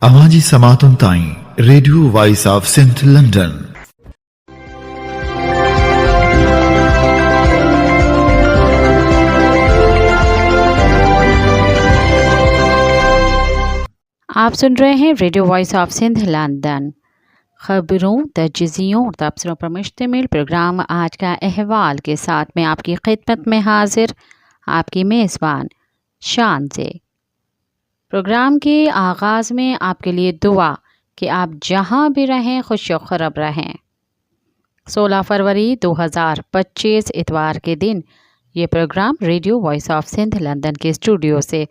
आवाज़ी समातुन ताईं radio voice of Sindh London. आप सुन रहे हैं radio voice of Sindh London. खबरों, तजज़ियों और तबसरों पर मुश्तमिल प्रोग्राम आज का अहवाल के साथ मैं आपकी खिदमत में हाजिर, आपकी मेज़बान शान से। प्रोग्राम के आगाज़ में आपके लिए दुआ कि आप जहां भी रहें खुश व खरब रहें। 16 फरवरी 2025 इतवार के दिन ये programme radio voice of Sindh London के स्टूडियो से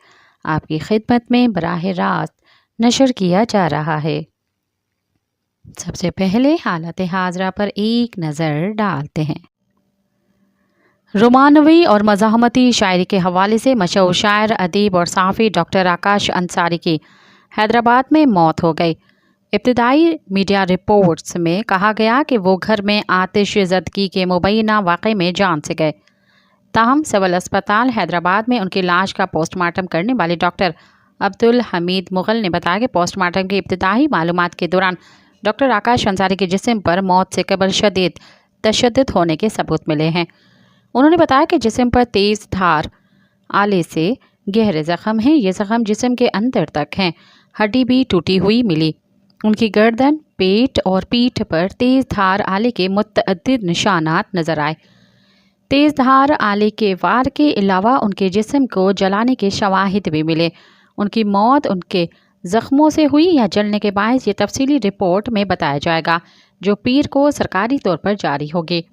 आपकी खिदमत में बराह रास्त नशर किया जा रहा है। सबसे पहले हालत हाजरा पर एक नज़र डालते हैं। रोमानवी और मज़ाहमती शायरी के हवाले से मशहूर शायर, अदीब और सहाफ़ी डॉक्टर आकाश अंसारी की हैदराबाद में मौत हो गई। इब्तिदाई मीडिया रिपोर्ट्स में कहा गया कि वो घर में आतिश ज़दगी के मुबैना वाक़े में जान से गए। ताहम सिविल अस्पताल हैदराबाद में उनकी लाश का पोस्टमार्टम करने वाले डॉक्टर अब्दुल हमीद मुग़ल ने बताया कि पोस्टमार्टम की इब्तिदाई मालूमात के दौरान डॉक्टर आकाश अंसारी के जिस्म पर मौत से कबल शदीद तशद्दुद होने के सबूत मिले हैं। उन्होंने बताया कि जिस्म पर तेज़ धार आले से गहरे ज़ख्म हैं। ये ज़ख्म जिस्म के अंदर तक हैं। हड्डी भी टूटी हुई मिली। उनकी गर्दन, पेट और पीठ पर तेज़ धार आले के मुतअद्दिद निशानात नज़र आए। तेज़ धार आले के वार के अलावा उनके जिस्म को जलाने के शवाहिद भी मिले। उनकी मौत उनके ज़ख्मों से हुई या जलने के बायस ये तफसीली रिपोर्ट में बताया जाएगा, जो पीर को सरकारी तौर पर जारी होगी।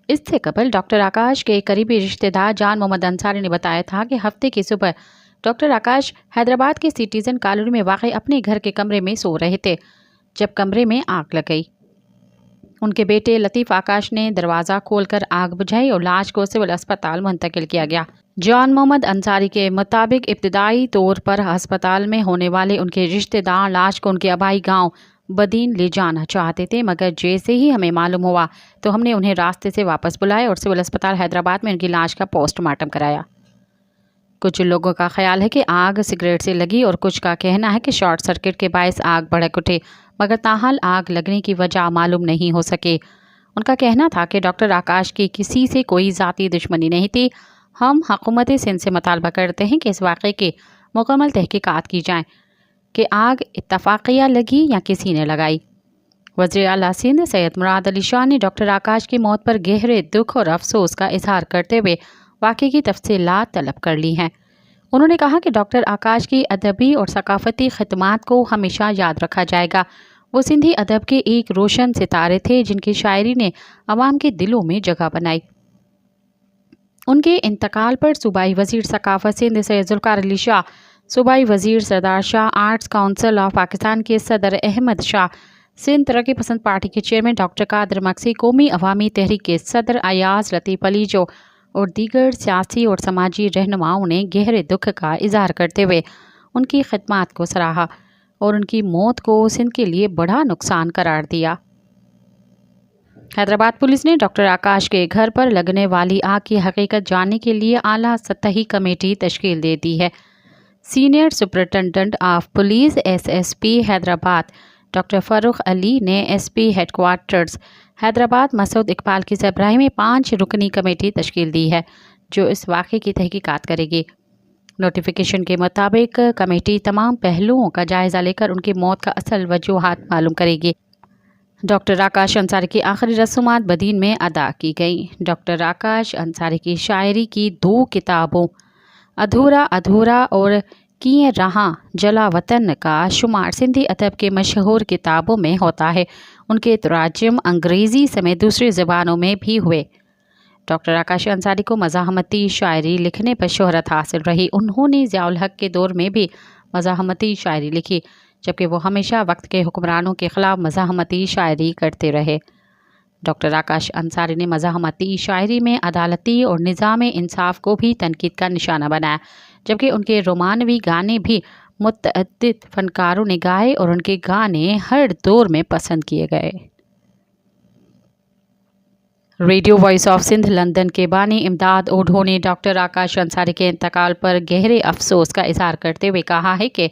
इससे कबल डॉक्टर आकाश के करीबी रिश्तेदार जान मोहम्मद अंसारी ने बताया था कि हफ्ते की सुबह डॉक्टर आकाश हैदराबाद के सिटीज़न कॉलोनी में वाक़ अपने घर के कमरे में सो रहे थे जब कमरे में आग लग गई। उनके बेटे लतीफ़ आकाश ने दरवाज़ा खोलकर आग बुझाई और लाश को सिविल अस्पताल मुंतकिल किया गया। जान मोहम्मद अंसारी के मुताबिक इब्तिदाई तौर पर अस्पताल में होने वाले उनके रिश्तेदार लाश को उनके आबाई गांव बदीन ले जाना चाहते थे, मगर जैसे ही हमें मालूम हुआ तो हमने उन्हें रास्ते से वापस बुलाया और सिविल अस्पताल हैदराबाद में उनकी लाश का पोस्टमार्टम कराया। कुछ लोगों का ख्याल है कि आग सिगरेट से लगी और कुछ का कहना है कि शॉर्ट सर्किट के बायस आग भड़क उठे, मगर ताहाल आग लगने की वजह मालूम नहीं हो सके। उनका कहना था कि डॉक्टर आकाश की किसी से कोई ज़ाती दुश्मनी नहीं थी। हम हुकूमत सिंध से मुतालबा करते हैं कि इस वाक़े की मुकम्मल तहकीकात की जाए कि आग इत्तफाक़िया लगी या किसी ने लगाई। वज़ीर आला सिंध सैयद मुराद अली शाह ने डॉक्टर आकाश की मौत पर गहरे दुख और अफसोस का इजहार करते हुए वाक़े की तफसीलात तलब कर ली हैं। उन्होंने कहा कि डॉक्टर आकाश की अदबी और सकाफ़ती खिदमात को हमेशा याद रखा जाएगा। वो सिंधी अदब के एक रोशन सितारे थे जिनकी शायरी ने अवाम के दिलों में जगह बनाई। उनके इंतकाल पर सूबाई वज़ीर सकाफ़त सिंध सैयद ज़ुल्फ़िकार अली शाह, सूबाई वज़ीर Sardar Shah, arts council of Pakistan के सदर अहमद शाह, सिंध तरक्की पसंद पार्टी के चेयरमैन डॉक्टर कादर मक्सी, कौमी अवामी तहरीक के सदर अयाज लतीफ़ अली जो और दीगर सियासी और समाजी रहनुमाओं ने गहरे दुख का इजहार करते हुए उनकी खिदमात को सराहा और उनकी मौत को सिंध के लिए बड़ा नुकसान करार दिया। हैदराबाद पुलिस ने डॉक्टर आकाश के घर पर लगने वाली आग की हकीकत जानने के लिए आला सतही कमेटी तश्कील दे दी है। Senior superintendent of police SSP Hyderabad doctor Farooq Ali ने SP हेडक्वार्टर्स हैदराबाद मसूद इकबाल की सरबराही में 5 रुकनी कमेटी तश्कील दी है, जो इस वाक़े की तहकीकात करेगी। नोटिफिकेशन के मुताबिक कमेटी तमाम पहलुओं का जायज़ा लेकर उनकी मौत का असल वजूहात मालूम करेगी। डॉक्टर आकाश अंसारी की आखिरी रस्मात बदीन में अदा की गई। डॉक्टर आकाश अंसारी की शायरी की 2 किताबों अधूरा अधूरा और किए रहा जला वतन का शुमार सिंधी अदब के मशहूर किताबों में होता है। उनके तराजुम अंग्रेज़ी समेत दूसरी ज़बानों में भी हुए। डॉक्टर आकाश अंसारी को मज़ाहमती शायरी लिखने पर शोहरत हासिल रही। उन्होंने ज़ियाउल हक़ के दौर में भी मज़ाहमती शायरी लिखी, जबकि वो हमेशा वक्त के हुक्मरानों के ख़िलाफ़ मज़ाहमती शायरी करते रहे। डॉक्टर आकाश अंसारी ने मज़ाहमती शायरी में अदालती और निज़ाम इंसाफ को भी तनकीद का निशाना बनाया, जबकि उनके रोमानवी गाने भी मुतअद्दिद फ़नकारों ने गाए और उनके गाने हर दौर में पसंद किए गए। Radio voice of Sindh London के बानी इमदाद ओढो ने डॉक्टर आकाश अंसारी के इंतकाल पर गहरे अफसोस का इजहार करते हुए कहा है कि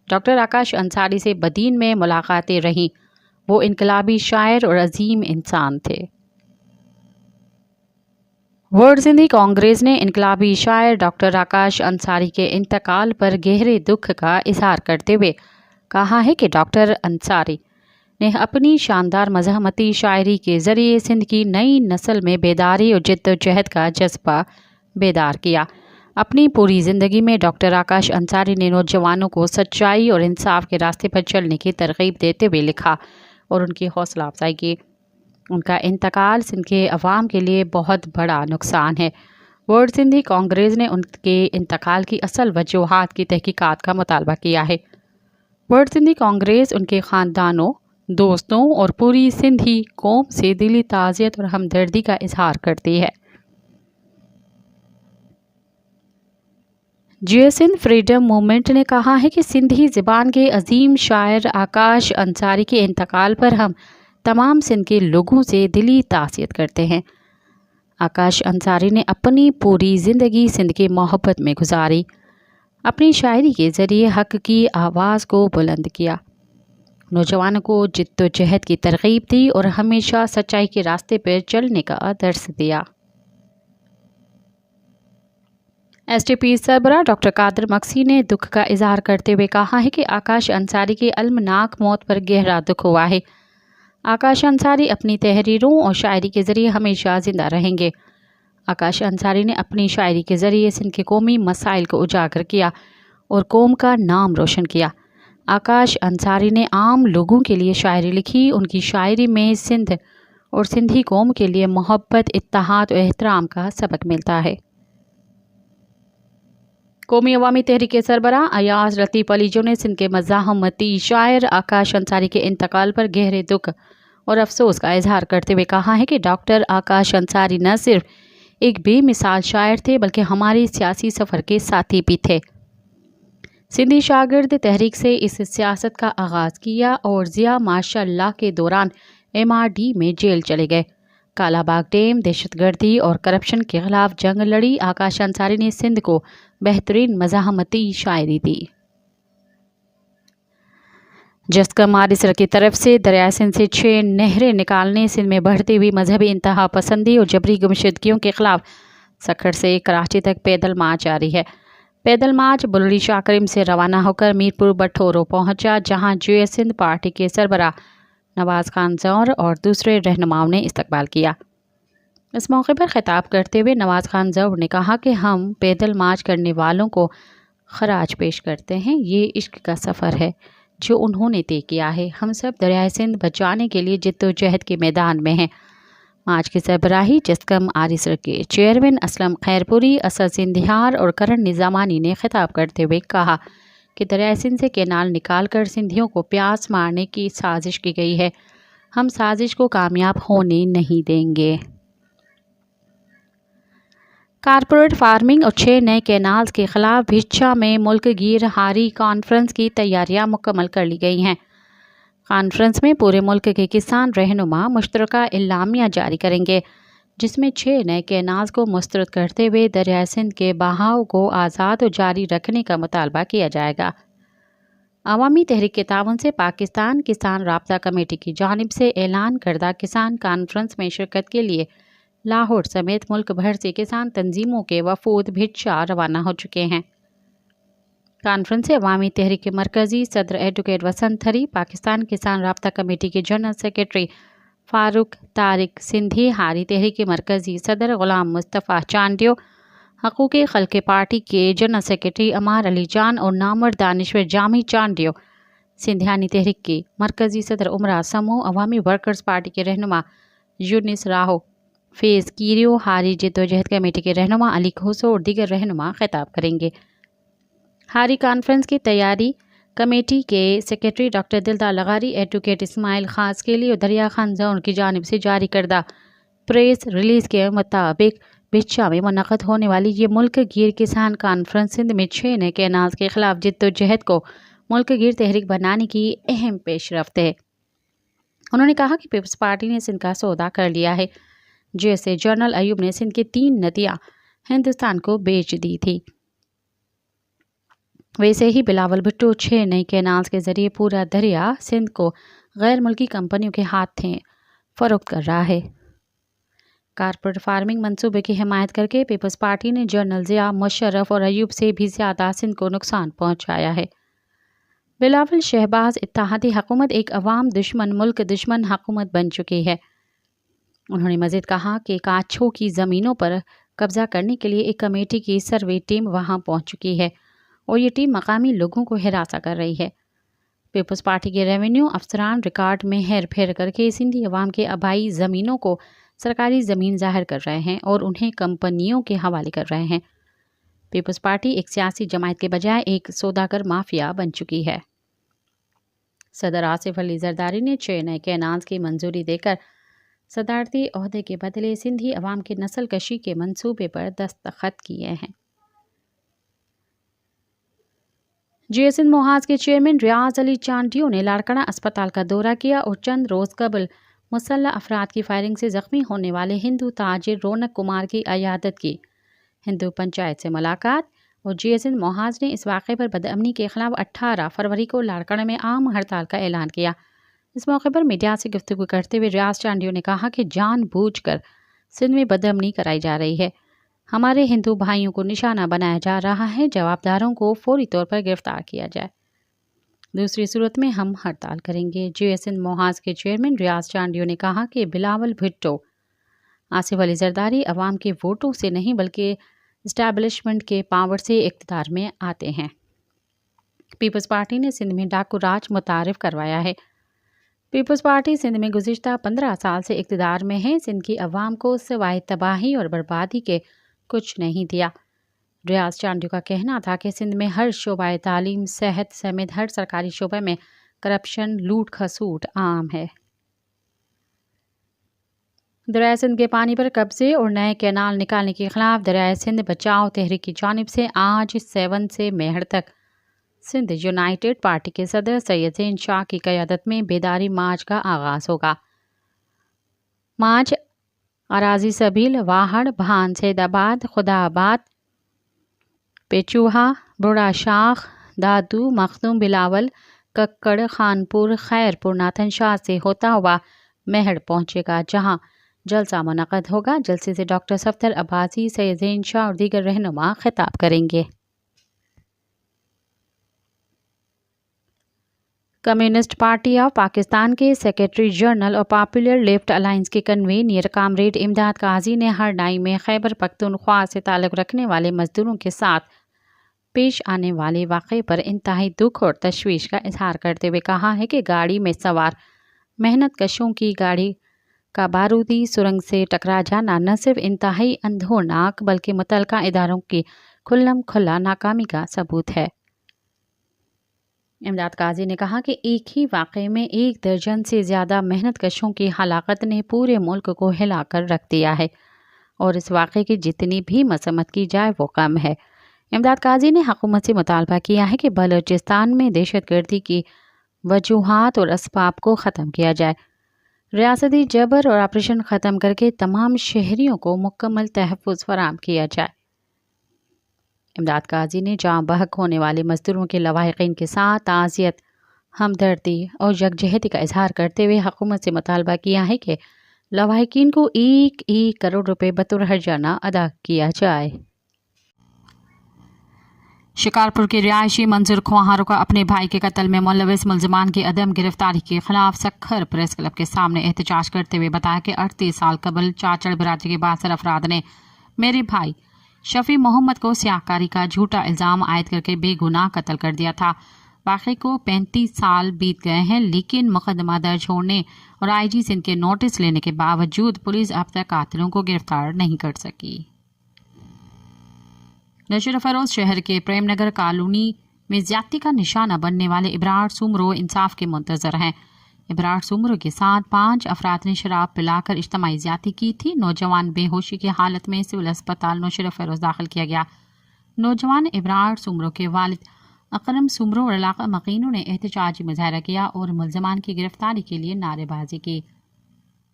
ڈاکٹر آکاش انصاری سے بدین میں ملاقاتیں رہیں۔ وہ انقلابی شاعر اور عظیم انسان تھے۔ ورلڈ سندھی کانگریس نے انقلابی شاعر ڈاکٹر آکاش انصاری کے انتقال پر گہرے دکھ کا اظہار کرتے ہوئے کہا ہے کہ ڈاکٹر انصاری نے اپنی شاندار مزاحمتی شاعری کے ذریعے سندھ کی نئی نسل میں بیداری اور جد و جہد کا جذبہ بیدار کیا۔ اپنی پوری زندگی میں ڈاکٹر آکاش انصاری نے نوجوانوں کو سچائی اور انصاف کے راستے پر چلنے کی ترغیب دیتے ہوئے لکھا اور ان کی حوصلہ افزائی کی۔ ان کا انتقال سندھ کے عوام کے لیے بہت بڑا نقصان ہے۔ ورلڈ سندھی کانگریس نے ان کے انتقال کی اصل وجوہات کی تحقیقات کا مطالبہ کیا ہے۔ ورلڈ سندھی کانگریس ان کے خاندانوں، دوستوں اور پوری سندھی قوم سے دلی تعزیت اور ہمدردی کا اظہار کرتی ہے۔ سندھ فریڈم موومنٹ نے کہا ہے کہ سندھی زبان کے عظیم شاعر آکاش انصاری کے انتقال پر ہم تمام سندھ کے لوگوں سے دلی تعزیت کرتے ہیں۔ آکاش انصاری نے اپنی پوری زندگی سندھ کی محبت میں گزاری، اپنی شاعری کے ذریعے حق کی آواز کو بلند کیا، نوجوانوں کو جد و جہد کی ترغیب دی اور ہمیشہ سچائی کے راستے پر چلنے کا درس دیا۔ ایس ٹی پی سربراہ ڈاکٹر قادر مکسی نے دکھ کا اظہار کرتے ہوئے کہا ہے کہ آکاش انصاری کی المناک موت پر گہرا دکھ ہوا ہے۔ آکاش انصاری اپنی تحریروں اور شاعری کے ذریعے ہمیشہ زندہ رہیں گے۔ آکاش انصاری نے اپنی شاعری کے ذریعے سندھ کے قومی مسائل کو اجاگر کیا اور قوم کا نام روشن کیا۔ آکاش انصاری نے عام لوگوں کے لیے شاعری لکھی۔ ان کی شاعری میں سندھ اور سندھی قوم کے لیے محبت، اتحاد اور احترام کا سبق ملتا ہے۔ قومی عوامی تحریک کے سربراہ ایاز لطیف علی جو نے سندھ کے مزاحمتی شاعر آکاش انصاری کے انتقال پر گہرے دکھ اور افسوس کا اظہار کرتے ہوئے کہا ہے کہ ڈاکٹر آکاش انصاری نہ صرف ایک بے مثال شاعر تھے بلکہ ہمارے سیاسی سفر کے ساتھی بھی تھے۔ سندھی شاگرد تحریک سے اس سیاست کا آغاز کیا اور ضیاء ماشاء اللہ کے دوران MRD میں جیل چلے گئے۔ کالا باغ ڈیم، دہشت گردی اور کرپشن کے خلاف جنگ لڑی۔ آکاش انصاری نے سندھ کو بہترین مزاحمتی شاعری دی۔ جسکم آریسر کی طرف سے دریائے سندھ سے 6 نہریں نکالنے، سندھ میں بڑھتی ہوئی مذہبی انتہا پسندی اور جبری گمشدگیوں کے خلاف سکھڑ سے کراچی تک پیدل مارچ جاری ہے۔ پیدل مارچ بلوری شاہ کریم سے روانہ ہو کر میرپور بٹھورو پہنچا، جہاں سندھ پارٹی کے سربراہ نواز خان زور اور دوسرے رہنماؤں نے استقبال کیا۔ اس موقع پر خطاب کرتے ہوئے نواز خان زور نے کہا کہ ہم پیدل مارچ کرنے والوں کو خراج پیش کرتے ہیں۔ یہ عشق کا سفر ہے جو انہوں نے طے کیا ہے۔ ہم سب دریائے سندھ بچانے کے لیے جد و جہد کے میدان میں ہیں۔ مارچ کی سربراہی جسکم آریسر کے چیئرمین اسلم خیرپوری، اسد سندھیار اور کرن نظامانی نے خطاب کرتے ہوئے کہا کہ دریائے سندھ سے کینال نکال کر سندھیوں کو پیاس مارنے کی سازش کی گئی ہے۔ ہم سازش کو کامیاب ہونے نہیں دیں گے۔ کارپوریٹ فارمنگ اور 6 نئے کینالز کے خلاف بھیچا میں ملک گیر ہاری کانفرنس کی تیاریاں مکمل کر لی گئی ہیں۔ کانفرنس میں پورے ملک کے کسان رہنما مشترکہ اعلامیہ جاری کریں گے، جس میں 6 نئے کینالز کو مسترد کرتے ہوئے دریائے سندھ کے بہاؤ کو آزاد و جاری رکھنے کا مطالبہ کیا جائے گا۔ عوامی تحریک کے تعاون سے پاکستان کسان رابطہ کمیٹی کی جانب سے اعلان کردہ کسان کانفرنس میں شرکت کے لیے لاہور سمیت ملک بھر سے کسان تنظیموں کے وفود بھٹشا روانہ ہو چکے ہیں۔ کانفرنس سے عوامی تحریک کے مرکزی صدر ایڈوکیٹ وسنت تھری، پاکستان کسان رابطہ کمیٹی کے جنرل سیکرٹری فاروق طارق سندھی، ہاری تحریک کے مرکزی صدر غلام مصطفیٰ چانڈیو، حقوق خلق پارٹی کے جنرل سیکرٹری امار علی جان اور نامور دانشور جامی چانڈیو، سندھیانی تحریک کے مرکزی صدر عمرہ سمو، عوامی ورکرز پارٹی کے رہنما یونس راہو، فیض کیریو، ہاری جدوجہد کمیٹی کے رہنما علی کھوسو اور دیگر رہنما خطاب کریں گے۔ ہاری کانفرنس کی تیاری کمیٹی کے سیکرٹری ڈاکٹر دلدار لغاری، ایڈوکیٹ اسماعیل خاص کیلی اور دریا خان زون کی جانب سے جاری کردہ پریس ریلیز کے مطابق بھٹشا میں منعقد ہونے والی یہ ملک گیر کسان کانفرنس سندھ میں 6 نئے کینالز کے خلاف جد و جہد کو ملک گیر تحریک بنانے کی اہم پیش رفت ہے۔ انہوں نے کہا کہ پیپلز پارٹی نے سندھ کا سودا کر لیا ہے، جیسے جنرل ایوب نے سندھ کی 3 ندیاں ہندوستان کو بیچ دی تھی۔ वैसे ही बिलावल भुट्टो 6 नई कैनाल्स के जरिए पूरा दरिया सिंध को गैर मुल्की कंपनियों के हाथों फरोख्त कर रहा है। कारपेट फार्मिंग मंसूबे की हिमायत करके पीपल्स पार्टी ने जनरल ज़िया, मुशर्रफ और अयूब से भी ज़्यादा सिंध को नुकसान पहुंचाया है। बिलावल शहबाज इत्तेहादी हुकूमत एक अवाम दुश्मन, मुल्क दुश्मन हुकूमत बन चुकी है। उन्होंने मज़ीद कहा कि काछों की ज़मीनों पर कब्जा करने के लिए एक कमेटी की सर्वे टीम वहां पहुंच चुकी है और ये टीम मकामी लोगों को हिरासा कर रही है। पीपल्स पार्टी के रेवेन्यू अफसरान रिकॉर्ड में हेर फेर करके सिंधी अवाम के आबाई ज़मीनों को सरकारी ज़मीन ज़ाहिर कर रहे हैं और उन्हें कंपनियों के हवाले कर रहे हैं। पीपल्स पार्टी एक सियासी जमात के बजाय एक सौदागर माफिया बन चुकी है। सदर आसिफ अली जरदारी ने 6 नए कैनाल्स की मंजूरी देकर सदारती ओहदे के बदले सिंधी अवाम के नस्ल कशी के मंसूबे पर दस्तखत किए हैं। जीएसएन मोहाज के चेयरमैन रियाज अली चांडियो ने लाड़काना अस्पताल का दौरा किया और चंद रोज़ कबल मुसल्लह अफराद की फायरिंग से ज़ख्मी होने वाले हिंदू ताजिर रौनक कुमार की अयादत की। हिंदू पंचायत से मुलाकात और जीएसएन मोहाज ने इस वाक़े पर बदअमनी के खिलाफ 18 फरवरी को लाड़काना में आम हड़ताल का ऐलान किया। इस मौके पर मीडिया से गुफ्तगू करते हुए रियाज चांडियो ने कहा कि जानबूझकर सिंध में बदअमनी कराई जा रही है। हमारे हिंदू भाइयों को निशाना बनाया जा रहा है। जवाबदारों को फौरी तौर पर गिरफ्तार किया जाए, दूसरी सूरत में हम हड़ताल करेंगे। जीएसएन मोहाज के चेयरमैन रियाज चांडियो ने कहा कि बिलावल भुट्टो, आसिफ अली जरदारी अवाम के वोटों से नहीं बल्कि इस्टेब्लिशमेंट के पावर से इक़्तिदार में आते हैं। पीपल्स पार्टी ने सिंध में डाकू राज मुतारिफ करवाया है। पीपल्स पार्टी सिंध में गुज़िश्ता 15 साल से इक़्तिदार में है। सिंध की अवाम को सिवाय तबाही और बर्बादी के कुछ नहीं दिया। रियाज चांडियो का कहना था कि सिंध में हर शोबाए तालीम, सेहत समेत हर सरकारी शोबे में करप्शन, लूट खसूट आम है। दरियाए सिंध के पानी पर कब्जे और नए कैनाल निकालने के खिलाफ दरियाए सिंध बचाओ तहरीक की जानिब से आज 7 से मेहर तक सिंध यूनाइटेड पार्टी के सदर सैयद ज़ैन शाह की क़यादत में बेदारी मार्च का आगाज़ होगा। मार्च अराजी सबील, वाहड़, भान, सैदाबाद, खुदाबाद, पेचूहा, बुढ़ा शाख, दादू, मखदूम, बिलावल, कक्कड़, खानपुर, खैरपुर, नाथन शाह से होता हुआ मेहड़ पहुंचेगा, जहां जलसा मुनक़द होगा। जलसे से डॉक्टर सफ्दर अब्बासी, सैयद ज़ैन शाह और दीगर रहनुमा खिताब करेंगे। कम्युनिस्ट पार्टी ऑफ पाकिस्तान के सेक्रेटरी जनरल और पॉपुलर लेफ्ट अलायंस के कन्वीनर कामरेड इमदाद काजी ने हरडाई में खैबर पख्तूनख्वा से ताल्लुक़ रखने वाले मजदूरों के साथ पेश आने वाले वाक़े पर इंतहाई दुख और तशवीश का इजहार करते हुए कहा है कि गाड़ी में सवार मेहनत कशों की गाड़ी का बारूदी सुरंग से टकरा जाना न सिर्फ इंतहाई अंधोनाक बल्कि मुतल्लिका इदारों की खुल्लम खुल्ला नाकामी का सबूत है। इमदाद काजी ने कहा कि एक ही वाक़े में 1 दर्जन से ज़्यादा मेहनत कशों की हलाकत ने पूरे मुल्क को हिलाकर रख दिया है और इस वाक़े की जितनी भी मसम्मत की जाए वो कम है। इमदाद काजी ने हुकूमत से मुतालबा किया है कि बलूचिस्तान में दहशतगर्दी की वजूहात और असबाब को ख़त्म किया जाए, रियासती जबर और ऑपरेशन ख़त्म करके तमाम शहरियों को मुकम्मल तहफ़्फ़ुज़ फराहम किया जाए। इमदाद काजी ने जाँ बहक होने वाले मजदूरों के लवाहिकीन के साथ ताज़ियत, हमदर्दी और यकजहती का इजहार करते हुए हुकूमत से मुतालबा किया है कि लवाहिकीन को 1-1 करोड़ रुपए बतौर हर्जाना अदा किया जाए। शिकारपुर के रिहायशी मंजूर ख्वाहारों का अपने भाई के कत्ल में मुलविस मुलजमान की अदम गिरफ्तारी के खिलाफ सखर प्रेस क्लब के सामने एहतजाज करते हुए बताया कि 38 साल कबल चाचड़ बिरादरी के 62 अफराद ने मेरे भाई शफी मोहम्मद को स्याहकारी का झूठा इल्ज़ाम आयद करके बेगुनाह कत्ल कर दिया था। वाक़े को 35 साल बीत गए हैं, लेकिन मुकदमा दर्ज होने और आईजी सिंध के नोटिस लेने के बावजूद पुलिस अब तक कातिलों को गिरफ्तार नहीं कर सकी। नशर फरोज शहर के प्रेम नगर कॉलोनी में ज्यादती का निशाना बनने वाले इब्रार सुमरो इंसाफ के मुंतजर हैं। इब्रार सुमरो के साथ 5 अफराद ने शराब पिलाकर इज्तिमाई ज्यादती की थी। नौजवान बेहोशी की हालत में सिविल अस्पताल नौशर फरोज दाखिल किया गया। नौजवान इब्रार सुमरो के वालिद अकरम सुमरो और इलाका मकीनों ने एहतजाजी मुजाहरा किया और मुलजमान की गिरफ्तारी के लिए नारेबाजी की।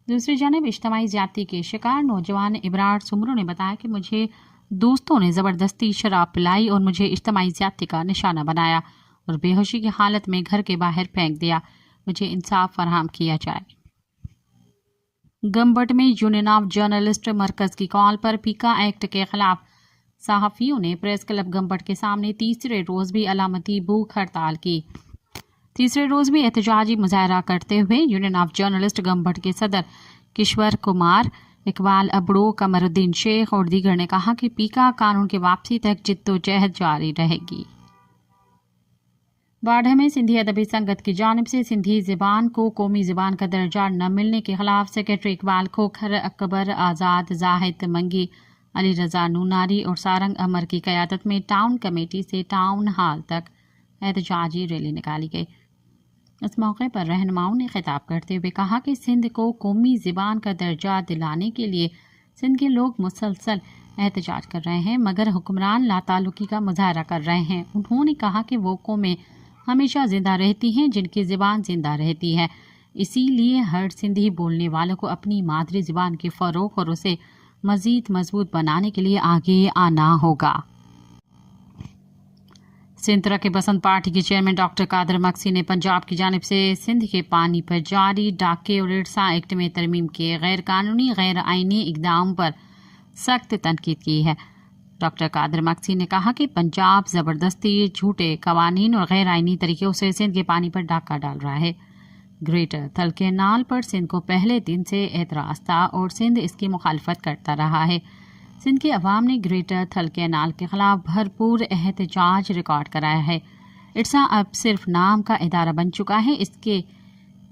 दूसरी जानब इज्तिमाई ज्यादती के शिकार नौजवान इब्रार सुमरो ने बताया कि मुझे दोस्तों ने ज़बरदस्ती शराब पिलाई और मुझे इज्तिमाई ज़्यादती का निशाना बनाया और बेहोशी की हालत में घर के बाहर फेंक दिया। मुझे इंसाफ फराहम किया जाए। गंबट में यूनियन ऑफ जर्नलिस्ट मरकज़ की कॉल पर पीका एक्ट के खिलाफ सहाफ़ियों ने प्रेस क्लब गंबट के सामने तीसरे रोज़ भी अलामती भूख हड़ताल की। तीसरे रोज़ भी एहतजाजी मुजाहरा करते हुए यूनियन ऑफ जर्नलिस्ट गंबट के सदर किश्वर कुमार, इकबाल अबड़ो, कमरुद्दीन शेख और दीगर ने कहा कि पीका कानून की वापसी तक जिद्दोजहद जारी रहेगी। बाढ़ में सिंधी अदबी संगत की जानिब से सिंधी ज़बान को कौमी ज़बान का दर्जा न मिलने के खिलाफ सेक्रेटरी इकबाल खोखर, अकबर आज़ाद, जाहिद मंगी, अली रज़ा नूनारी और सारंग अमर की क़यादत में टाउन कमेटी से टाउन हाल तक एहतजाजी रैली निकाली गई। इस मौके पर रहनुमाओं ने खिताब करते हुए कहा कि सिंध को कौमी ज़बान का दर्जा दिलाने के लिए सिंध के लोग मुसलसल एहतजाज कर रहे हैं, मगर हुक्मरान लाताल्लुकी का मुजाहरा कर रहे हैं। उन्होंने कहा कि वो कौमें हमेशा जिंदा रहती हैं जिनकी ज़बान जिंदा रहती है, इसीलिए हर सिंधी बोलने वालों को अपनी मादरी ज़बान के फ़रोग़ और उसे मज़ीद मजबूत बनाने के लिए आगे आना होगा। सिंध तरक्की पसंद पार्टी के चेयरमैन डॉक्टर कादर मक्सी ने पंजाब की जानिब से सिंध के पानी पर जारी डाके और इरसा एक्ट में तरमीम के गैर कानूनी गैर आइनी इक़दाम पर सख्त तनकीद की है। डॉक्टर कादर मक्सी ने कहा कि पंजाब ज़बरदस्ती, झूठे कवानीन और गैर आइनी तरीक़ों से सिंध के पानी पर डाका डाल रहा है। ग्रेटर थल कैनाल पर सिंध को पहले दिन से एतराज़ था और सिंध इसकी मुखालफत करता रहा है। सिंध की अवाम ने ग्रेटर थल कैनाल के खिलाफ भरपूर एहतजाज रिकॉर्ड कराया है। इरसा अब सिर्फ नाम का इदारा बन चुका है। इसके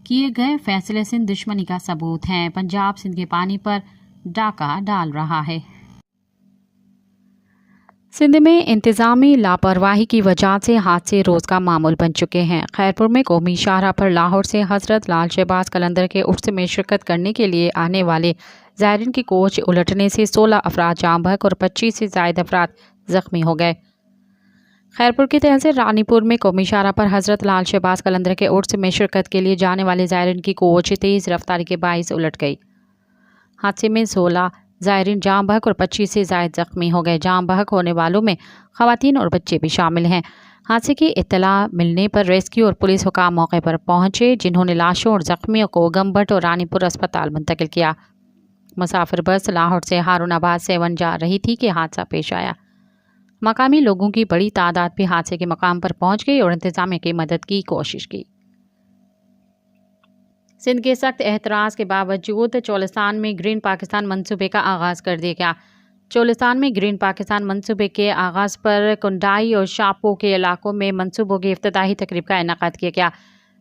किए गए फैसले सिंध दुश्मनी का सबूत हैं। पंजाब सिंध के पानी पर डाका डाल रहा है। सिंध में इंतज़ामी लापरवाही की वजह से हादसे रोज़ का मामूल बन चुके हैं। खैरपुर में कौमी शाहराह पर लाहौर से हज़रत लाल शहबाज कलंदर के उर्स में शिरकत करने के लिए आने वाले ज़ायरीन की कोच उलटने से 16 अफराद जाँ बहक और 25 से ज़ायद अफराद ज़ख्मी हो गए। खैरपुर के तहसील रानीपुर में कौमी शाहराह पर हज़रत लाल शहबाज कलंदर के उर्स में शिरकत के लिए जाने वाले ज़ायरीन की कोच तेज़ रफ्तारी के बाइस उलट गई। हादसे में 16 ज़ायरीन जाँ बहक और 25 से ज़ायद ज़ख्मी हो गए। जाँ बहक होने वालों में ख़वातीन और बच्चे भी शामिल हैं। हादसे की इत्तला मिलने पर रेस्क्यू और पुलिस हुकाम मौके पर पहुंचे, जिन्होंने लाशों और ज़ख्मियों को गंबट और रानीपुर अस्पताल मुंतकिल किया। मुसाफिर बस लाहौर से हारूनाबाद 7 जा रही थी कि हादसा पेश आया। मकामी लोगों की बड़ी तादाद भी हादसे के मकाम पर पहुंच गई और इंतज़ामिया की मदद की कोशिश की। सिंध के सख्त एहतराज के बावजूद चोलिस्तान में ग्रीन पाकिस्तान मंसूबे का आगाज़ कर दिया गया। चोलिस्तान में ग्रीन पाकिस्तान मंसूबे के आगाज़ पर कुंडाई और शापो के इलाकों में मंसूबों की इफ्तिताही तकरीब का इनेकाद किया गया।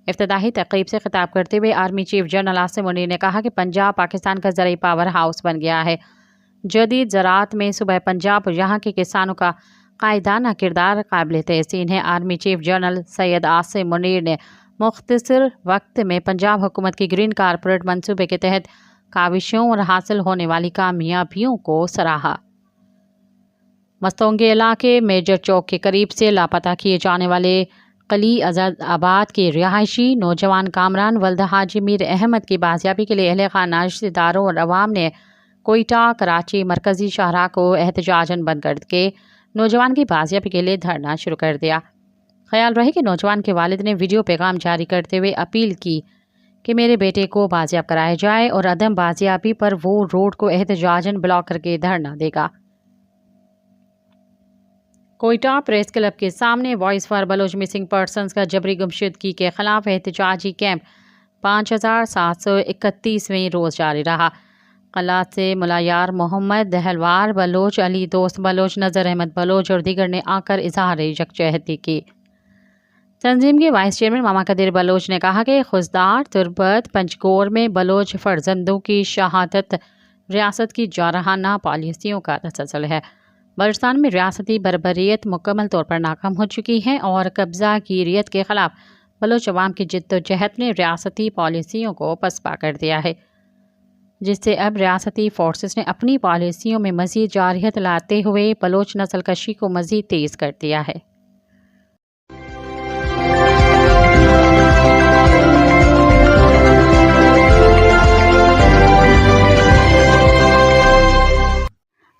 इफ्तिताही तकरीब से खिताब करते हुए army chief general Asim Munir ने कहा कि पंजाब पाकिस्तान का ज़राई पावर हाउस बन गया है। जदीद ज़राअत में सूबा पंजाब और यहाँ के किसानों का कायदाना किरदार काबिल तहसीन है। Army chief general Syed Asim Munir ने मुख्तसर वक्त में पंजाब हुकूमत की ग्रीन कारपोरेट मंसूबे के तहत काविशों और हासिल होने वाली कामयाबियों को सराहा। मस्तोंगे इलाके मेजर चौक के करीब से लापता किए जाने वाले कली आबाद के रिहायशी नौजवान कामरान वल्द हाजी मीर अहमद की बाजियाबी के लिए अहले खाना, रिश्तेदारों और अवाम ने कोयटा, कराची मरकज़ी शाहराह को एहतजाजन बंद कर के नौजवान की बाजियाबी के लिए धरना शुरू कर दिया। ख्याल रहे कि नौजवान के वालिद ने वीडियो पैगाम जारी करते हुए अपील की कि मेरे बेटे को बाजियाब कराया जाए और अदम बाजियाबी पर वो रोड को एहतजाजन ब्लॉक करके धरना देगा। कोयटा प्रेस क्लब के सामने voice for Baloch missing persons का जबरी गुमशुदगी के खिलाफ एहतजाजी कैंप 5731वें रोज़ जारी रहा। कलात से मुलायार मोहम्मद, दहलवार बलोच, अली दोस्त बलोच, नज़र अहमद बलोच और दीगर ने आकर इजहार यकजहती की। तंजीम के वाइस चेयरमैन मामा कदीर बलोच ने कहा कि खुजदार, तुरबत, पंचगोर में बलोच फर्जंदों की शहादत रियासत की जारहाना पॉलिसियों का तसलसल है। बलूचिस्तान में रियासती बरबरीत मुकम्मल तौर पर नाकाम हो चुकी है और कब्जा गिरियत के खिलाफ बलोच अवाम की जिद्दोजहद ने रियासती पॉलिसियों को पसपा कर दिया है, जिससे अब रियासती फोर्सेस ने अपनी पॉलिसियों में मज़ीद जारियत लाते हुए बलोच नस्ल कशी को मज़ीद तेज़ कर दिया है।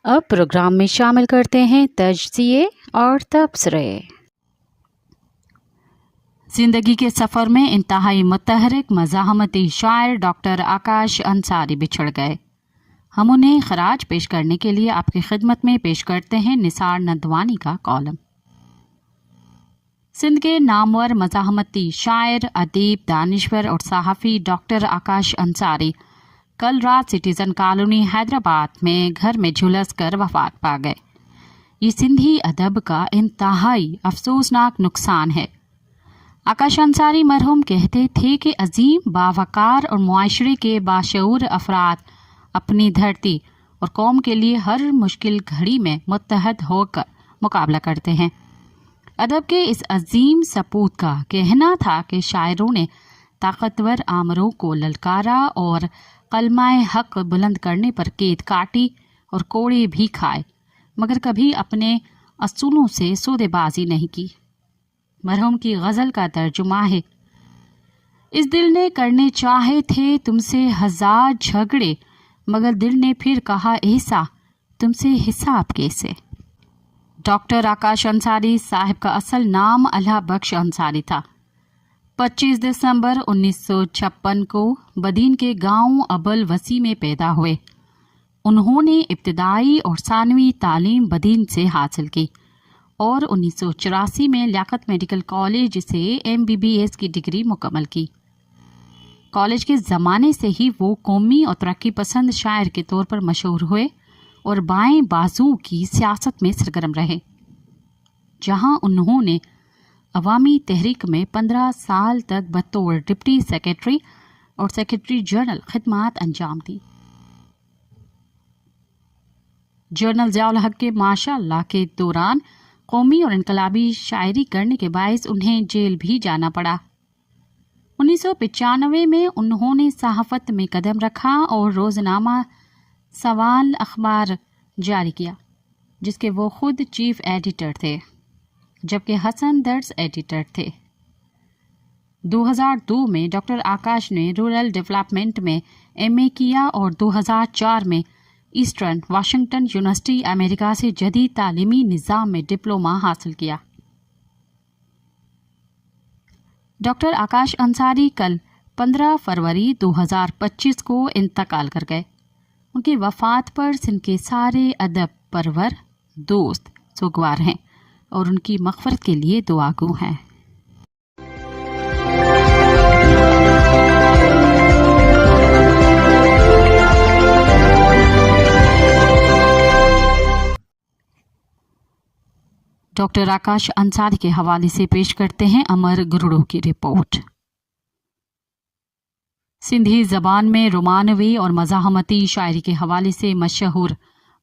अब प्रोग्राम में शामिल करते हैं तजज़िये और तबसरे। ज़िंदगी के सफ़र में इंतहाई मुतहरिक मज़ाहमती शायर डॉक्टर आकाश अंसारी बिछड़ गए। हम उन्हें खराज पेश करने के लिए आपकी खिदमत में पेश करते हैं निसार नदवानी का कॉलम। सिंध के नामवर मज़ाहमती शायर, अदीब, दानिश्वर और सहाफ़ी डॉक्टर आकाश अंसारी कल रात सिटीज़न कॉलोनी हैदराबाद में घर में झुलस कर वफ़ात पा गए। ये सिंधी अदब का इंतहाई अफसोसनाक नुकसान है। आकाश अंसारी मरहूम कहते थे कि अजीम, बावकार और मुआशरे के बाशऊर अफराद अपनी धरती और कौम के लिए हर मुश्किल घड़ी में मुत्तहद होकर मुकाबला करते हैं। अदब के इस अजीम सपूत का कहना था कि शायरों ने ताकतवर आमरों को ललकारा और कलमाए हक बुलंद करने पर केद काटी और कोड़े भी खाए, मगर कभी अपने असूलों से सौदेबाजी नहीं की। मरहूम की गज़ल का तर्जुमा है, इस दिल ने करने चाहे थे तुमसे हजार झगड़े, मगर दिल ने फिर कहा ऐसा तुमसे हिसाब कैसे। डॉक्टर आकाश अंसारी साहब का असल नाम अल्लाह बख्श अंसारी था। 25 दिसंबर 1956 को बदीन के गांव अबल वसी में पैदा हुए। उन्होंने इब्तिदाई और सानवी तालीम बदीन से हासिल की और 1984 में लियाकत मेडिकल कॉलेज से MBBS की डिग्री मुकम्मल की। कॉलेज के ज़माने से ही वो कौमी और तरक्की पसंद शायर के तौर पर मशहूर हुए और बाएं बाजू की सियासत में सरगर्म रहे, जहां उन्होंने अवामी तहरीक में 15 साल तक बतौर डिप्टी सेक्रेटरी और सेक्रेटरी जनरल खिदमात अंजाम दी। जनरल ज़ियाउल हक के माशाअल्लाह के दौरान कौमी और इनकलाबी शायरी करने के बायस उन्हें जेल भी जाना पड़ा। 1995 में उन्होंने सहाफ़त में कदम रखा और रोज़नामा सवाल अखबार जारी किया, जिसके वो खुद चीफ एडिटर थे, जबकि हसन दर्स एडिटर थे। 2002 में डॉक्टर आकाश ने रूरल डेवलपमेंट में MA किया और 2004 में ईस्टर्न वाशिंगटन यूनिवर्सिटी अमेरिका से जदीद तालीमी निज़ाम में डिप्लोमा हासिल किया। डॉक्टर आकाश अंसारी कल 15 फरवरी 2025 को इंतकाल कर गए। उनकी वफ़ात पर सिंध के सारे अदब परवर दोस्त सुगवार हैं और उनकी मग़फ़रत के लिए दुआगो हैं। डॉक्टर आकाश अंसारी के हवाले से पेश करते हैं अमर गुरुड़ो की रिपोर्ट। सिंधी ज़बान में रोमानवी और मज़ाहमती शायरी के हवाले से मशहूर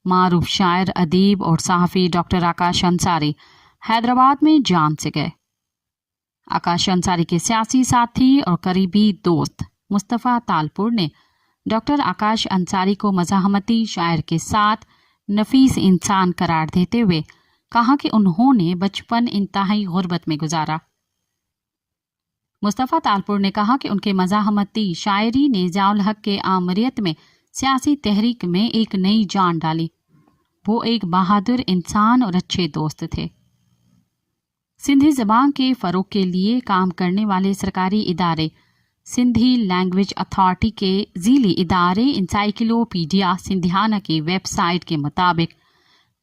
मारूफ शायर, अदीब और सहाफ़ी डॉक्टर आकाश अंसारी हैदराबाद में जान से गए। आकाश अंसारी के सियासी साथी और करीबी दोस्त मुस्तफ़ा तालपुर ने डॉक्टर आकाश अंसारी को मज़ाहमती शायर के साथ नफीस इंसान करार देते हुए कहा कि उन्होंने बचपन इंतहाई गुर्बत में गुजारा। मुस्तफ़ा तालपुर ने कहा कि उनके मज़ाहमती शायरी ने ज़ियाउल हक के आमरीत में सियासी तहरीक में एक नई जान डाली। वो एक बहादुर इंसान और अच्छे दोस्त थे। सिंधी ज़बान के फ़रोग़ के लिए काम करने वाले सरकारी इदारे सिंधी लैंग्वेज अथॉरिटी के ज़ीली इदारे इंसाइक्लोपीडिया सिंधियाना की वेबसाइट के मुताबिक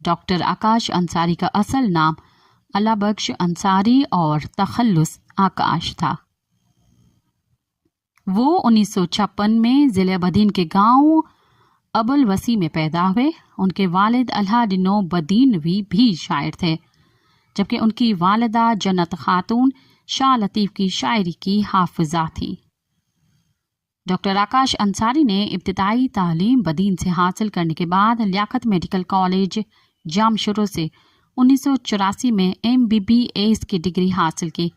डॉक्टर आकाश अंसारी का असल नाम अल्लाह बख्श अंसारी और तखल्लुस आकाश था। वो 1956 में ज़िले बदीन के गांव अबुल वसी में पैदा हुए। उनके वालिद अल्लाह डिनो बदीनवी भी शायर थे, जबकि उनकी वालिदा जन्नत खातून शाह लतीफ़ की शायरी की हाफिज़ा थी। डॉक्टर आकाश अंसारी ने इब्तिदाई तालीम बदीन से हासिल करने के बाद लियाकत मेडिकल कॉलेज जामशुरू से 1984 में MBBS की डिग्री हासिल की।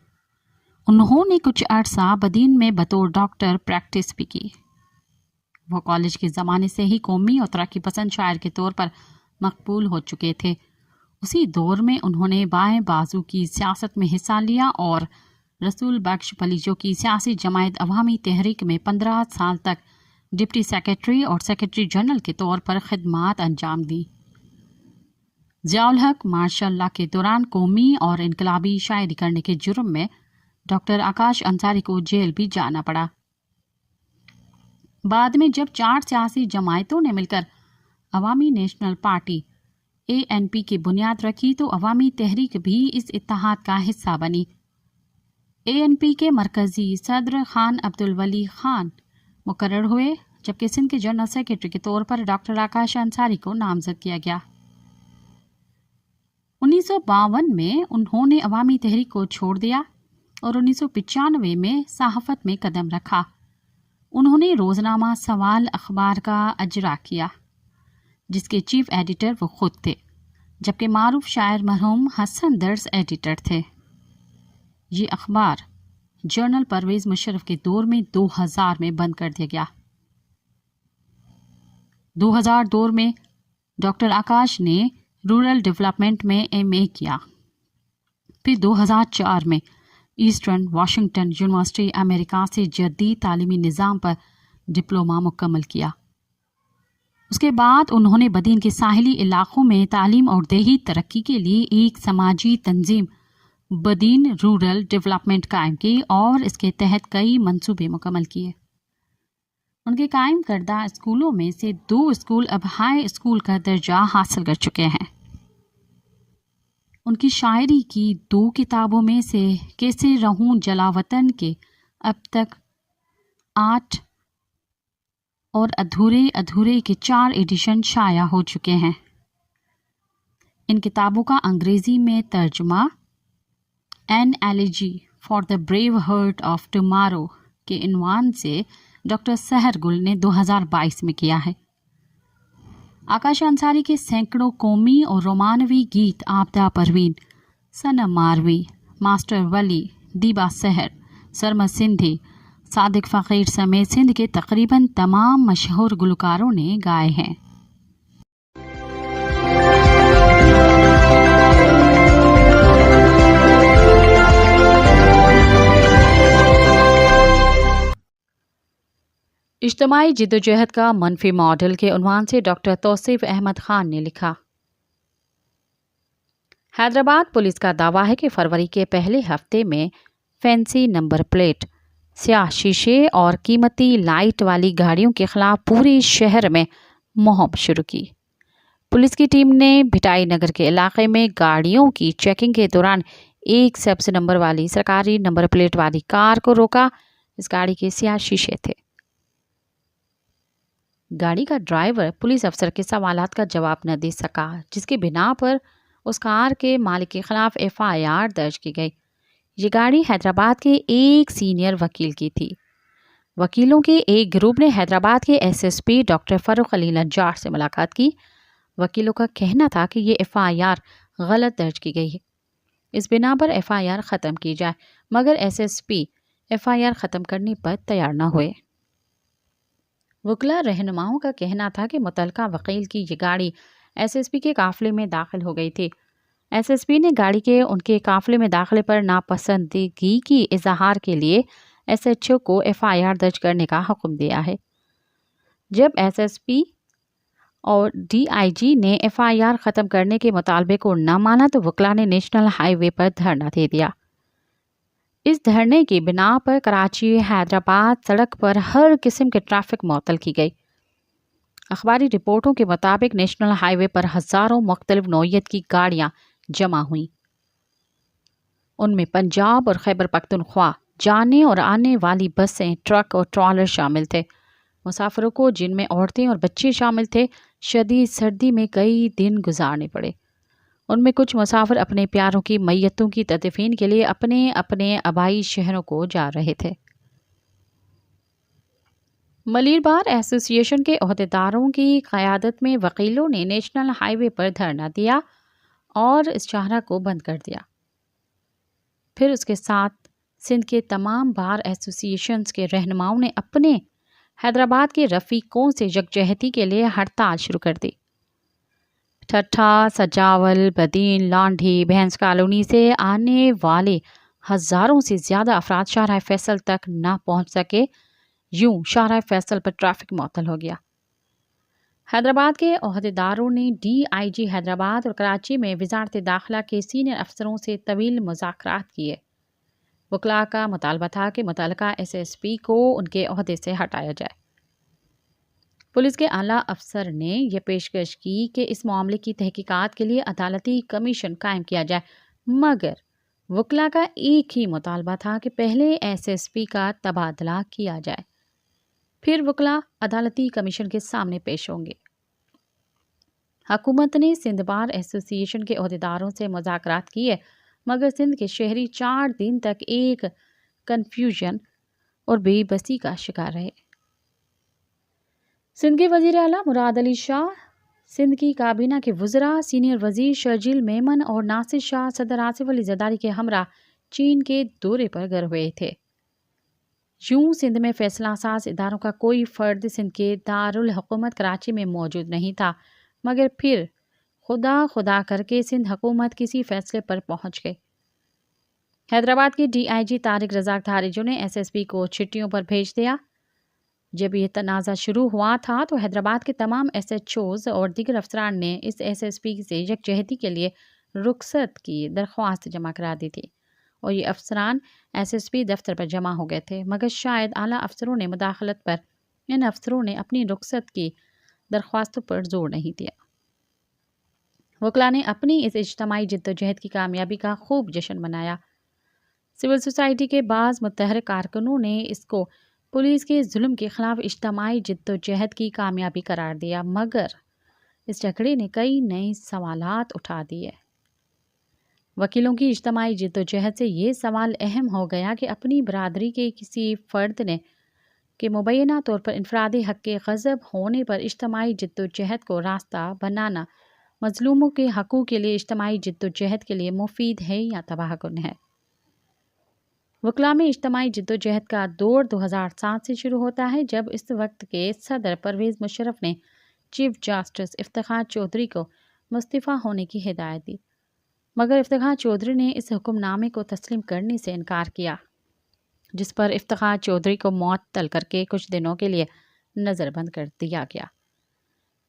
उन्होंने कुछ अरसा बदीन में बतौर डॉक्टर प्रैक्टिस भी की। वो कॉलेज के ज़माने से ही कौमी और तरक्की पसंद शायर के तौर पर मकबूल हो चुके थे। उसी दौर में उन्होंने बाएं बाजू की सियासत में हिस्सा लिया और रसूल बख्श पलीजो की सियासी जमायत अवामी तहरीक में 15 साल तक डिप्टी सेक्रेटरी और सेक्रेटरी जनरल के तौर पर खिदमात अंजाम दी। ज़ियाउल हक मार्शल लॉ के दौरान कौमी और इनकलाबी शायरी करने के जुर्म में डॉक्टर आकाश अंसारी को जेल भी जाना पड़ा। बाद में जब 4 सियासी जमायतों ने मिलकर अवामी नेशनल पार्टी ANP की बुनियाद रखी तो अवामी तहरीक भी इस इत्तेहाद का हिस्सा बनी। ANP के मरकजी सदर खान अब्दुल वली खान मुकर्रर हुए, जबकि सिंध के जनरल सेक्रेटरी के तौर पर डॉक्टर आकाश अंसारी को नामजद किया गया। 1952 में उन्होंने अवामी तहरीक को छोड़ दिया और 1995 में सहाफत में कदम रखा। उन्होंने रोज़नामा सवाल अखबार का अजरा किया, जिसके चीफ एडिटर वो खुद थे, जबकि मारूफ शायर मरहूम हसन दर्स एडिटर थे। ये अखबार जनरल परवेज़ मुशर्रफ के दौर में 2000 में बंद कर दिया गया। 2002 में डॉक्टर आकाश ने रूरल डेवलपमेंट में MA किया। फिर 2004 में ईस्टर्न वाशिंगटन यूनिवर्सिटी अमेरिका से जदीद तालीमी निज़ाम पर डिप्लोमा मुकम्मल किया। उसके बाद उन्होंने बदीन के साहिली इलाकों में तालीम और देही तरक्की के लिए एक समाजी तंजीम बदीन रूरल डेवलपमेंट कायम की और इसके तहत कई मंसूबे मुकम्मल किए। उनके कायम करदा स्कूलों में से 2 स्कूल अब हाई स्कूल का दर्जा हासिल कर चुके हैं। उनकी शायरी की 2 किताबों में से कैसे रहूं जलावतन के अब तक 8 और अधूरे अधूरे के 4 एडिशन शाया हो चुके हैं। इन किताबों का अंग्रेजी में तर्जुमा an elegy for the brave heart of tomorrow के इन्वान से डॉक्टर सहर गुल ने 2022 में किया है। आकाश अंसारी के सैकड़ों कौमी और रोमानवी गीत आपदा परवीन, सनम मारवी, मास्टर वली, दीबा सहर, सरमद सिंधी, सादिक फ़कीर समेत सिंध के तकरीबन तमाम मशहूर गुलकारों ने गाए हैं। इज्तिमाई जिद्दोजहद का मनफी मॉडल के उन्वान से डॉक्टर तौसीफ अहमद खान ने लिखा। हैदराबाद पुलिस का दावा है कि फरवरी के पहले हफ्ते में फैंसी नंबर प्लेट, स्याह शीशे और कीमती लाइट वाली गाड़ियों के खिलाफ पूरे शहर में मुहिम शुरू की। पुलिस की टीम ने भिटाई नगर के इलाके में गाड़ियों की चेकिंग के दौरान एक सब्ज नंबर वाली सरकारी नंबर प्लेट वाली कार को रोका। इस गाड़ी के स्याह शीशे थे। गाड़ी का ड्राइवर पुलिस अफसर के सवालात का जवाब न दे सका, जिसकी बिना पर उस कार के मालिक के खिलाफ FIR दर्ज की गई। ये गाड़ी हैदराबाद के एक सीनियर वकील की थी। वकीलों के एक ग्रुप ने हैदराबाद के SSP डॉक्टर फ़ारूक अली नज्जार से मुलाकात की। वकीलों का कहना था कि ये FIR गलत दर्ज की गई है, इस बिना पर FIR ख़त्म की जाए, मगर SSP FIR ख़त्म करने पर तैयार न हुए। वकला रहनुमाओं का कहना था कि मुतलका वकील की ये गाड़ी SSP के काफ़िले में दाखिल हो गई थी। SSP ने गाड़ी के उनके काफ़िले में दाखिले पर नापसंदगी की इजहार के लिए SHO को FIR दर्ज करने का हुक्म दिया है। जब SSP और DIG ने FIR ख़त्म करने के मुतालबे को न माना तो वकला ने नेशनल हाईवे पर धरना दे दिया। इस धरने की बिना पर कराची हैदराबाद सड़क पर हर किस्म के ट्रैफिक मुअत्तल की गई। अखबारी रिपोर्टों के मुताबिक नेशनल हाईवे पर हज़ारों मुख्तलिफ नौइयत की गाड़ियाँ जमा हुई। उनमें पंजाब और खैबर पख्तूनख्वा जाने और आने वाली बसें, ट्रक और ट्रॉलर शामिल थे। मुसाफिरों को, जिनमें औरतें और बच्चे शामिल थे, शदीद सर्दी में कई दिन गुजारने पड़े। उनमें कुछ मुसाफिर अपने प्यारों की मैयतों की तदफीन के लिए अपने अपने आबाई शहरों को जा रहे थे। मलीर बार एसोसिएशन के अहदेदारों की क़यादत में वकीलों ने नेशनल हाईवे पर धरना दिया और इस शाहरा को बंद कर दिया। फिर उसके साथ सिंध के तमाम बार एसोसिएशंस के रहनुमाओं ने अपने हैदराबाद के रफ़ीकों से यकजहती के लिए हड़ताल शुरू कर दी। ठट्ठा, सजावल, बदीन, लांढी, भैंस कॉलोनी से आने वाले हज़ारों से ज़्यादा अफराद शाहराह फैसल तक ना पहुँच सके। यूं शाहराह फैसल पर ट्रैफिक मुअत्तल हो गया। حیدرآباد کے عہدیداروں نے DIG حیدرآباد اور کراچی میں وزارت داخلہ کے سینئر افسروں سے طویل مذاکرات کیے۔ وکلاء کا مطالبہ تھا کہ متعلقہ SSP کو ان کے عہدے سے ہٹایا جائے۔ پولیس کے اعلیٰ افسر نے یہ پیشکش کی کہ اس معاملے کی تحقیقات کے لیے عدالتی کمیشن قائم کیا جائے، مگر وکلاء کا ایک ہی مطالبہ تھا کہ پہلے SSP کا تبادلہ کیا جائے، پھر وکلاء عدالتی کمیشن کے سامنے پیش ہوں گے۔ حکومت نے سندھ بار ایسوسی ایشن کے عہدیداروں سے مذاکرات کیے، مگر سندھ کے شہری 4 دن تک ایک کنفیوژن اور بے بسی کا شکار رہے۔ سندھ کے وزیر اعلیٰ مراد علی شاہ سندھ کی کابینہ کے وزراء سینئر وزیر شرجیل میمن اور ناصر شاہ صدر آصف علی زرداری کے ہمراہ چین کے دورے پر گئے ہوئے تھے۔ یوں سندھ میں فیصلہ ساز اداروں کا کوئی فرد سندھ کے دارالحکومت کراچی میں موجود نہیں تھا، مگر پھر خدا کر کے سندھ حکومت کسی فیصلے پر پہنچ گئی۔ حیدرآباد کے DIG طارق رزاق دھاریجو نے SSP کو چھٹیوں پر بھیج دیا۔ جب یہ تنازع شروع ہوا تھا تو حیدرآباد کے تمام SHOs اور دیگر افسران نے اس SSP سے یکجہتی کے لیے رخصت کی درخواست جمع کرا دی تھی اور یہ افسران SSP دفتر پر جمع ہو گئے تھے، مگر شاید اعلیٰ افسروں نے مداخلت پر ان افسروں نے اپنی رخصت کی درخواستوں پر زور نہیں دیا۔ وکلاء نے اپنی اس اجتماعی جدوجہد کی کامیابی کا خوب جشن منایا۔ سول سوسائٹی کے بعض متحرک کارکنوں نے اس کو پولیس کے ظلم کے خلاف اجتماعی جدوجہد کی کامیابی قرار دیا، مگر اس جھگڑے نے کئی نئے سوالات اٹھا دیے۔ وکیلوں کی اجتماعی جدوجہد سے یہ سوال اہم ہو گیا کہ اپنی برادری کے کسی فرد نے کہ مبینہ طور پر انفرادی حق کے غصب ہونے پر اجتماعی جدوجہد کو راستہ بنانا مظلوموں کے حقوق کے لیے اجتماعی جدوجہد کے لیے مفید ہے یا تباہ کن ہے۔ وکلاء میں اجتماعی جدوجہد کا دور 2007 سے شروع ہوتا ہے، جب اس وقت کے صدر پرویز مشرف نے چیف جسٹس افتخار چودھری کو مستعفی ہونے کی ہدایت دی، مگر افتخار چودھری نے اس حکم نامے کو تسلیم کرنے سے انکار کیا، جس پر افتخار چودھری کو معطل کر کے کچھ دنوں کے لیے نظر بند کر دیا گیا،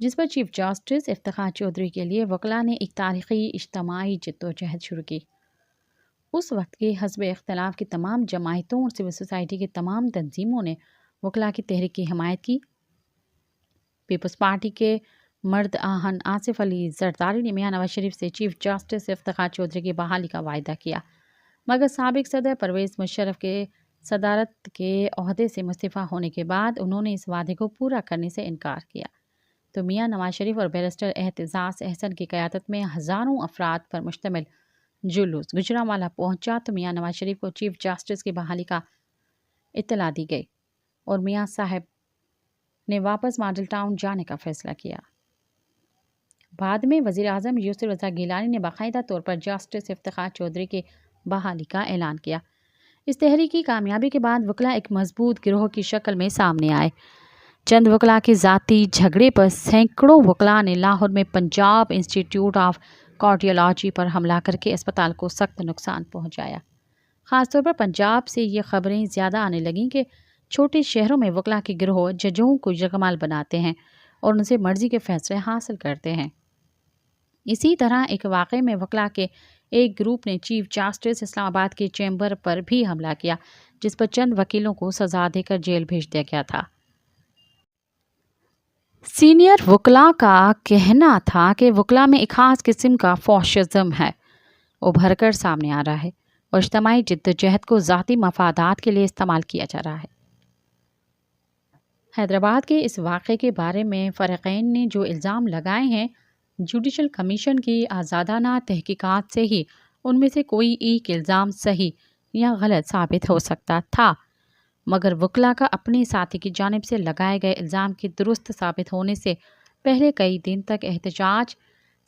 جس پر چیف جسٹس افتخار چودھری کے لیے وکلاء نے ایک تاریخی اجتماعی جدوجہد شروع کی۔ اس وقت کے حزب اختلاف کی تمام جماعتوں اور سول سوسائٹی کی تمام تنظیموں نے وکلاء کی تحریک کی حمایت کی۔ پیپلز پارٹی کے مرد آہن آصف علی زرداری نے میاں نواز شریف سے چیف جسٹس افتخار چودھری کی بحالی کا وعدہ کیا، مگر سابق صدر پرویز مشرف کے صدارت کے عہدے سے مستعفی ہونے کے بعد انہوں نے اس وعدے کو پورا کرنے سے انکار کیا، تو میاں نواز شریف اور بیرسٹر اعتزاز احسن کی قیادت میں ہزاروں افراد پر مشتمل جلوس گجرانوالہ پہنچا تو میاں نواز شریف کو چیف جسٹس کی بحالی کا اطلاع دی گئی اور میاں صاحب نے واپس ماڈل ٹاؤن جانے کا فیصلہ کیا۔ بعد میں وزیر اعظم یوسف رضا گیلانی نے باقاعدہ طور پر جسٹس افتخار چودھری کی بحالی کا اعلان کیا۔ اس تحریک کی کامیابی کے بعد وکلاء ایک مضبوط گروہ کی شکل میں سامنے آئے۔ چند وکلاء کے ذاتی جھگڑے پر سینکڑوں وکلاء نے لاہور میں پنجاب انسٹیٹیوٹ آف کارڈیالوجی پر حملہ کر کے اسپتال کو سخت نقصان پہنچایا۔ خاص طور پر پنجاب سے یہ خبریں زیادہ آنے لگیں کہ چھوٹے شہروں میں وکلاء کے گروہ ججوں کو یرغمال بناتے ہیں اور ان سے مرضی کے فیصلے حاصل کرتے ہیں۔ اسی طرح ایک واقعے میں وکلاء کے ایک گروپ نے چیف جسٹس اسلام آباد کے چیمبر پر بھی حملہ کیا، جس پر چند وکیلوں کو سزا دے کر جیل بھیج دیا گیا تھا۔ سینئر وکلاء کا کہنا تھا کہ وکلاء میں ایک خاص قسم کا فاشزم ہے، ابھر کر سامنے آ رہا ہے اور اجتماعی جدوجہد کو ذاتی مفادات کے لیے استعمال کیا جا رہا ہے۔ حیدرآباد کے اس واقعے کے بارے میں فریقین نے جو الزام لگائے ہیں، جوڈیشل کمیشن کی آزادانہ تحقیقات سے ہی ان میں سے کوئی ایک الزام صحیح یا غلط ثابت ہو سکتا تھا، مگر وکلاء کا اپنے ساتھی کی جانب سے لگائے گئے الزام کے درست ثابت ہونے سے پہلے کئی دن تک احتجاج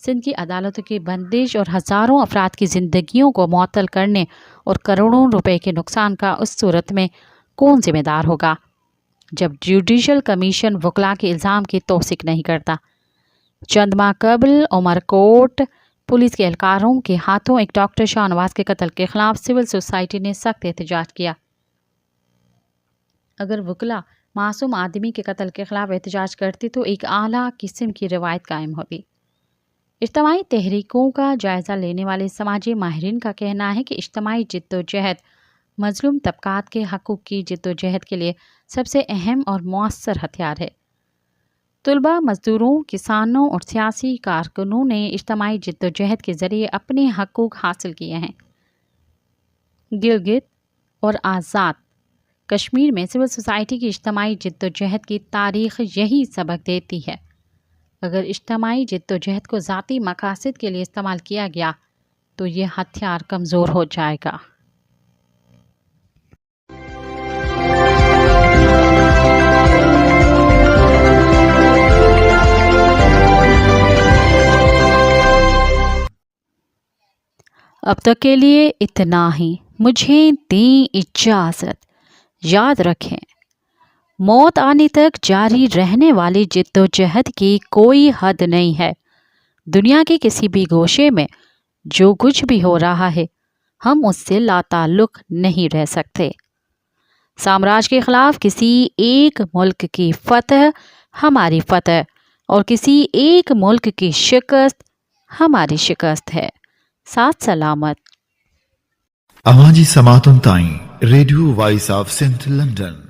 سندھ کی عدالتوں کی بندش اور ہزاروں افراد کی زندگیوں کو معطل کرنے اور کروڑوں روپے کے نقصان کا اس صورت میں کون ذمہ دار ہوگا جب جوڈیشل کمیشن وکلاء کے الزام کی توثیق نہیں کرتا۔ چند ماہ قبل عمرکوٹ پولیس کے اہلکاروں کے ہاتھوں ایک ڈاکٹر شاہ نواز کے قتل کے خلاف سول سوسائٹی نے سخت احتجاج کیا۔ اگر وکلاء मासूम आदमी के कत्ल के खिलाफ एहतजाज करती तो एक आला किस्म की रवायत कायम होती। इज्तमाही तहरीकों का जायज़ा लेने वाले समाजी माहिरीन का कहना है कि इज्तमाही जिद्दोजहद मजलूम तबकात के हकूक़ की जिद्दोजहद के लिए सबसे अहम और मौसर हथियार है। तुलबा, मजदूरों, किसानों और सियासी कारकुनों ने इज्तमाही जिद्दोजहद के ज़रिए अपने हकूक़ हासिल किए हैं। गिलगित और आज़ाद कश्मीर में सिविल सोसाइटी की इज्तमाही जिद्दोजहद की तारीख़ यही सबक देती है। अगर इज्तमाही जिद्दोजहद को ज़ाती मकासद के लिए इस्तेमाल किया गया तो ये हथियार कमज़ोर हो जाएगा। अब तक के लिए इतना ही। मुझे दें इजाज़त। याद रखें, मौत आने तक जारी रहने वाली जिद्दोजहद की कोई हद नहीं है। दुनिया के किसी भी गोशे में जो कुछ भी हो रहा है, हम उससे लाताल्लुक़ नहीं रह सकते। साम्राज्य के खिलाफ किसी एक मुल्क की फतह हमारी फतह और किसी एक मुल्क की शिकस्त हमारी शिकस्त है। साथ सलामत। अवाजी समातुन ताई radio voice of Sindh London.